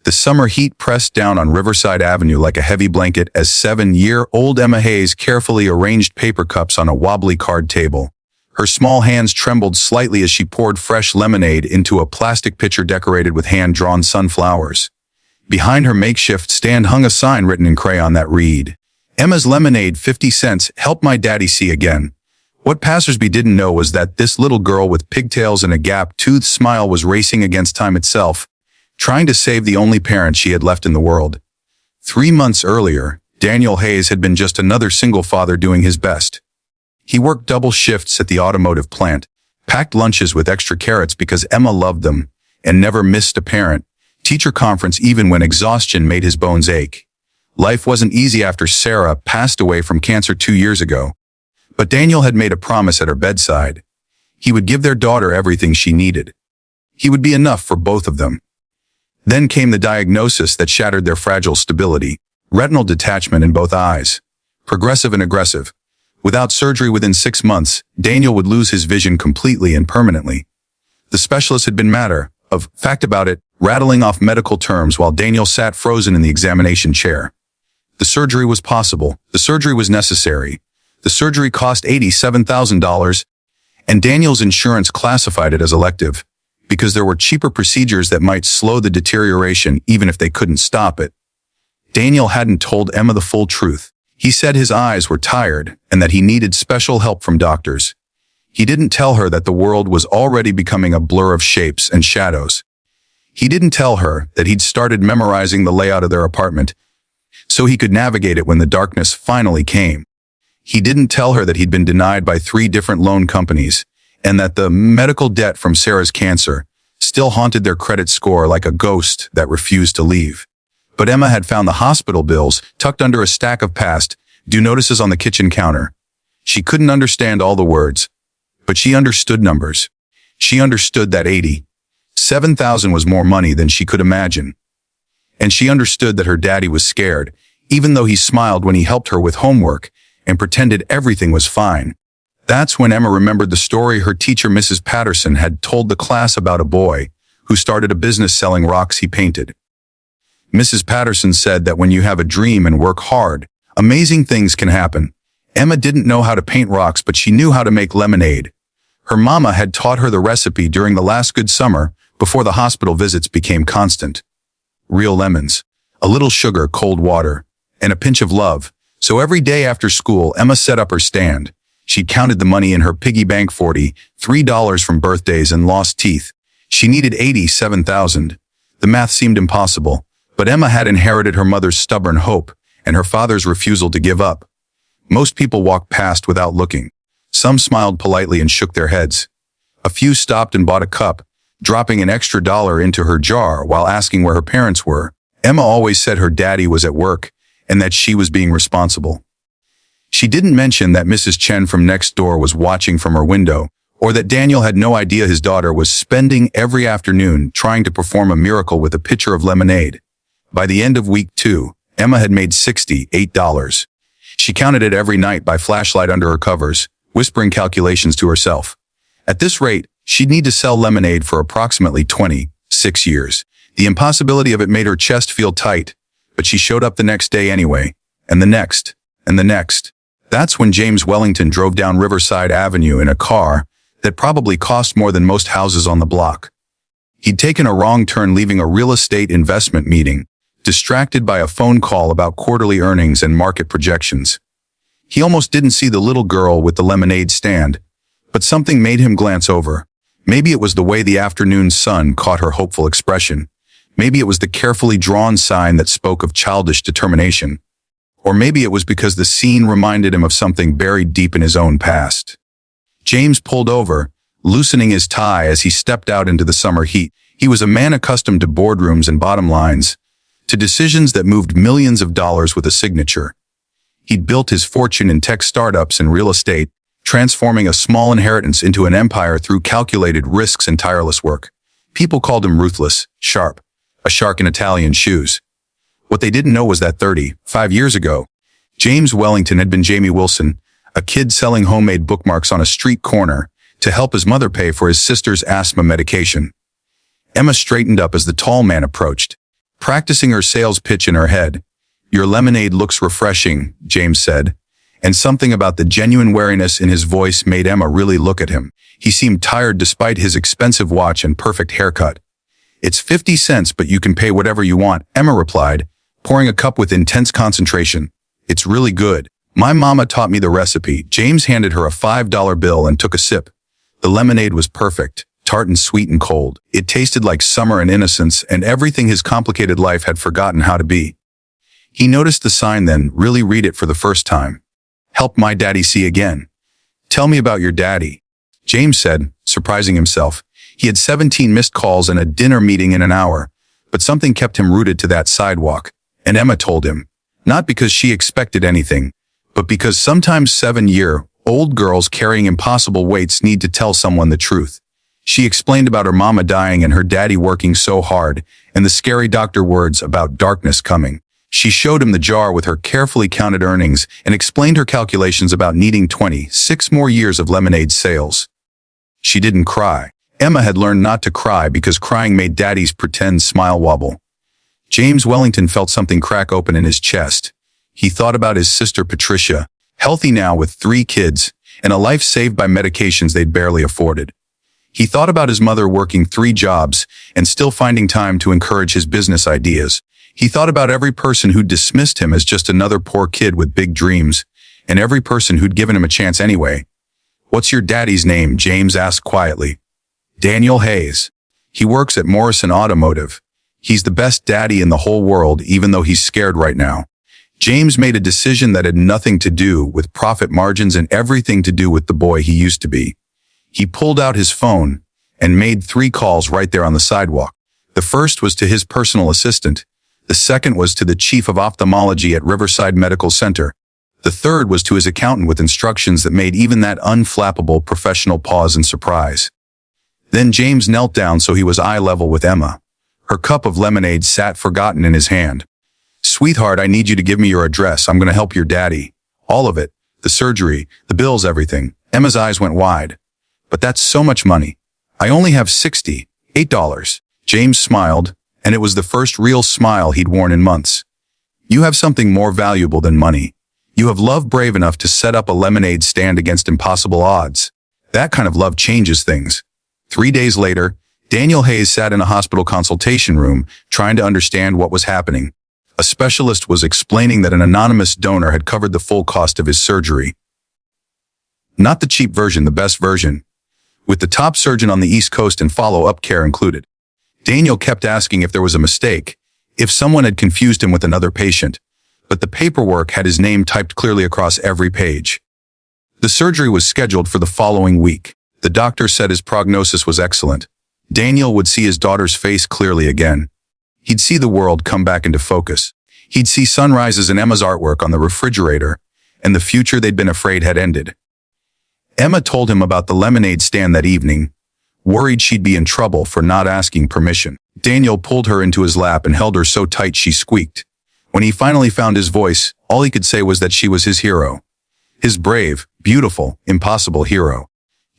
The summer heat pressed down on Riverside Avenue like a heavy blanket as 7-year-old Emma Hayes carefully arranged paper cups on a wobbly card table. Her small hands trembled slightly as she poured fresh lemonade into a plastic pitcher decorated with hand-drawn sunflowers. Behind her makeshift stand hung a sign written in crayon that read, "Emma's Lemonade, 50 cents, help my daddy see again." What passersby didn't know was that this little girl with pigtails and a gap-toothed smile was racing against time itself, trying to save the only parent she had left in the world. 3 months earlier, Daniel Hayes had been just another single father doing his best. He worked double shifts at the automotive plant, packed lunches with extra carrots because Emma loved them, and never missed a parent-teacher conference even when exhaustion made his bones ache. Life wasn't easy after Sarah passed away from cancer 2 years ago. But Daniel had made a promise at her bedside. He would give their daughter everything she needed. He would be enough for both of them. Then came the diagnosis that shattered their fragile stability: retinal detachment in both eyes, progressive and aggressive. Without surgery within 6 months, Daniel would lose his vision completely and permanently. The specialist had been matter of fact about it, rattling off medical terms while Daniel sat frozen in the examination chair. The surgery was possible. The surgery was necessary. The surgery cost $87,000, and Daniel's insurance classified it as elective, because there were cheaper procedures that might slow the deterioration even if they couldn't stop it. Daniel hadn't told Emma the full truth. He said his eyes were tired and that he needed special help from doctors. He didn't tell her that the world was already becoming a blur of shapes and shadows. He didn't tell her that he'd started memorizing the layout of their apartment so he could navigate it when the darkness finally came. He didn't tell her that he'd been denied by 3 different loan companies and that the medical debt from Sarah's cancer still haunted their credit score like a ghost that refused to leave. But Emma had found the hospital bills tucked under a stack of past due notices on the kitchen counter. She couldn't understand all the words, but she understood numbers. She understood that $87,000 was more money than she could imagine. And she understood that her daddy was scared, even though he smiled when he helped her with homework and pretended everything was fine. That's when Emma remembered the story her teacher, Mrs. Patterson, had told the class about a boy who started a business selling rocks he painted. Mrs. Patterson said that when you have a dream and work hard, amazing things can happen. Emma didn't know how to paint rocks, but she knew how to make lemonade. Her mama had taught her the recipe during the last good summer before the hospital visits became constant. Real lemons, a little sugar, cold water, and a pinch of love. So every day after school, Emma set up her stand. She counted the money in her piggy bank, $43 from birthdays and lost teeth. She needed $87,000. The math seemed impossible, but Emma had inherited her mother's stubborn hope and her father's refusal to give up. Most people walked past without looking. Some smiled politely and shook their heads. A few stopped and bought a cup, dropping an extra dollar into her jar while asking where her parents were. Emma always said her daddy was at work and that she was being responsible. She didn't mention that Mrs. Chen from next door was watching from her window, or that Daniel had no idea his daughter was spending every afternoon trying to perform a miracle with a pitcher of lemonade. By the end of week 2, Emma had made $68. She counted it every night by flashlight under her covers, whispering calculations to herself. At this rate, she'd need to sell lemonade for approximately 26 years. The impossibility of it made her chest feel tight, but she showed up the next day anyway, and the next, and the next. That's when James Wellington drove down Riverside Avenue in a car that probably cost more than most houses on the block. He'd taken a wrong turn leaving a real estate investment meeting, distracted by a phone call about quarterly earnings and market projections. He almost didn't see the little girl with the lemonade stand, but something made him glance over. Maybe it was the way the afternoon sun caught her hopeful expression. Maybe it was the carefully drawn sign that spoke of childish determination. Or maybe it was because the scene reminded him of something buried deep in his own past. James pulled over, loosening his tie as he stepped out into the summer heat. He was a man accustomed to boardrooms and bottom lines, to decisions that moved millions of dollars with a signature. He'd built his fortune in tech startups and real estate, transforming a small inheritance into an empire through calculated risks and tireless work. People called him ruthless, sharp, a shark in Italian shoes. What they didn't know was that 35 years ago, James Wellington had been Jamie Wilson, a kid selling homemade bookmarks on a street corner to help his mother pay for his sister's asthma medication. Emma straightened up as the tall man approached, practicing her sales pitch in her head. "Your lemonade looks refreshing," James said, and something about the genuine wariness in his voice made Emma really look at him. He seemed tired despite his expensive watch and perfect haircut. "It's 50 cents, but you can pay whatever you want," Emma replied, pouring a cup with intense concentration. "It's really good. My mama taught me the recipe." James handed her a $5 bill and took a sip. The lemonade was perfect, tart and sweet and cold. It tasted like summer and innocence and everything his complicated life had forgotten how to be. He noticed the sign then, really read it for the first time. "Help my daddy see again." "Tell me about your daddy," James said, surprising himself. He had 17 missed calls and a dinner meeting in an hour, but something kept him rooted to that sidewalk, and Emma told him, not because she expected anything, but because sometimes 7-year-old girls carrying impossible weights need to tell someone the truth. She explained about her mama dying and her daddy working so hard, and the scary doctor words about darkness coming. She showed him the jar with her carefully counted earnings and explained her calculations about needing 26 more years of lemonade sales. She didn't cry. Emma had learned not to cry because crying made Daddy's pretend smile wobble. James Wellington felt something crack open in his chest. He thought about his sister Patricia, healthy now with 3 kids, and a life saved by medications they'd barely afforded. He thought about his mother working 3 jobs and still finding time to encourage his business ideas. He thought about every person who'd dismissed him as just another poor kid with big dreams, and every person who'd given him a chance anyway. "What's your daddy's name?" James asked quietly. "Daniel Hayes. He works at Morrison Automotive. He's the best daddy in the whole world, even though he's scared right now." James made a decision that had nothing to do with profit margins and everything to do with the boy he used to be. He pulled out his phone and made 3 calls right there on the sidewalk. The first was to his personal assistant. The second was to the chief of ophthalmology at Riverside Medical Center. The third was to his accountant with instructions that made even that unflappable professional pause in surprise. Then James knelt down so he was eye level with Emma. Her cup of lemonade sat forgotten in his hand. "Sweetheart, I need you to give me your address. I'm going to help your daddy. All of it. The surgery, the bills, everything." Emma's eyes went wide. "But that's so much money. I only have $68. James smiled, and it was the first real smile he'd worn in months. "You have something more valuable than money. You have love brave enough to set up a lemonade stand against impossible odds. That kind of love changes things." 3 days later, Daniel Hayes sat in a hospital consultation room, trying to understand what was happening. A specialist was explaining that an anonymous donor had covered the full cost of his surgery. Not the cheap version, the best version, with the top surgeon on the East Coast and follow-up care included. Daniel kept asking if there was a mistake, if someone had confused him with another patient, but the paperwork had his name typed clearly across every page. The surgery was scheduled for the following week. The doctor said his prognosis was excellent. Daniel would see his daughter's face clearly again. He'd see the world come back into focus. He'd see sunrises in Emma's artwork on the refrigerator, and the future they'd been afraid had ended. Emma told him about the lemonade stand that evening, worried she'd be in trouble for not asking permission. Daniel pulled her into his lap and held her so tight she squeaked. When he finally found his voice, all he could say was that she was his hero. His brave, beautiful, impossible hero.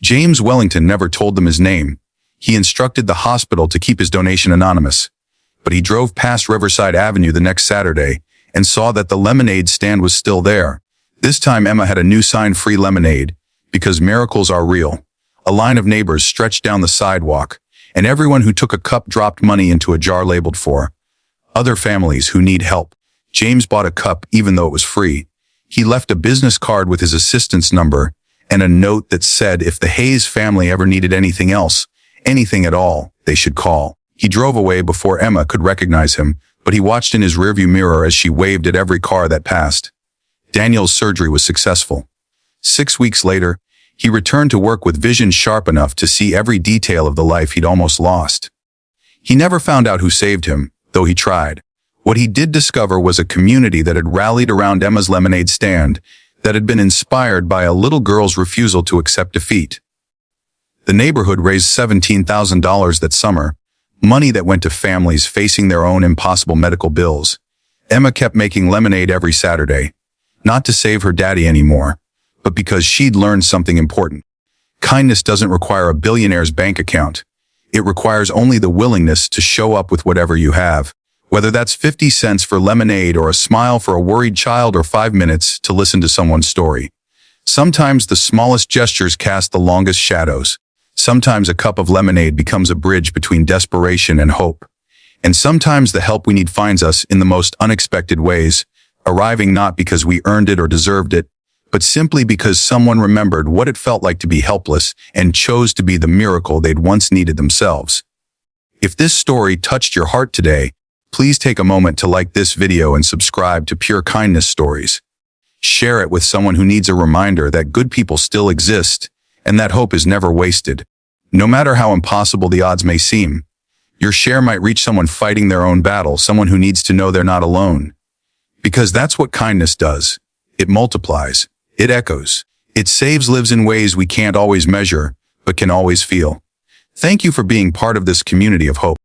James Wellington never told them his name. He instructed the hospital to keep his donation anonymous. But he drove past Riverside Avenue the next Saturday and saw that the lemonade stand was still there. This time Emma had a new sign, "Free Lemonade," because miracles are real. A line of neighbors stretched down the sidewalk, and everyone who took a cup dropped money into a jar labeled "For Other Families Who Need Help." James bought a cup even though it was free. He left a business card with his assistant's number and a note that said if the Hayes family ever needed anything else, anything at all, they should call. He drove away before Emma could recognize him, but he watched in his rearview mirror as she waved at every car that passed. Daniel's surgery was successful. 6 weeks later, he returned to work with vision sharp enough to see every detail of the life he'd almost lost. He never found out who saved him, though he tried. What he did discover was a community that had rallied around Emma's lemonade stand, that had been inspired by a little girl's refusal to accept defeat. The neighborhood raised $17,000 that summer, money that went to families facing their own impossible medical bills. Emma kept making lemonade every Saturday, not to save her daddy anymore, but because she'd learned something important. Kindness doesn't require a billionaire's bank account. It requires only the willingness to show up with whatever you have, Whether that's 50 cents for lemonade or a smile for a worried child or 5 minutes to listen to someone's story. Sometimes the smallest gestures cast the longest shadows. Sometimes a cup of lemonade becomes a bridge between desperation and hope. And sometimes the help we need finds us in the most unexpected ways, arriving not because we earned it or deserved it, but simply because someone remembered what it felt like to be helpless and chose to be the miracle they'd once needed themselves. If this story touched your heart today, please take a moment to like this video and subscribe to Pure Kindness Stories. Share it with someone who needs a reminder that good people still exist and that hope is never wasted. No matter how impossible the odds may seem, your share might reach someone fighting their own battle, someone who needs to know they're not alone. Because that's what kindness does. It multiplies. It echoes. It saves lives in ways we can't always measure, but can always feel. Thank you for being part of this community of hope.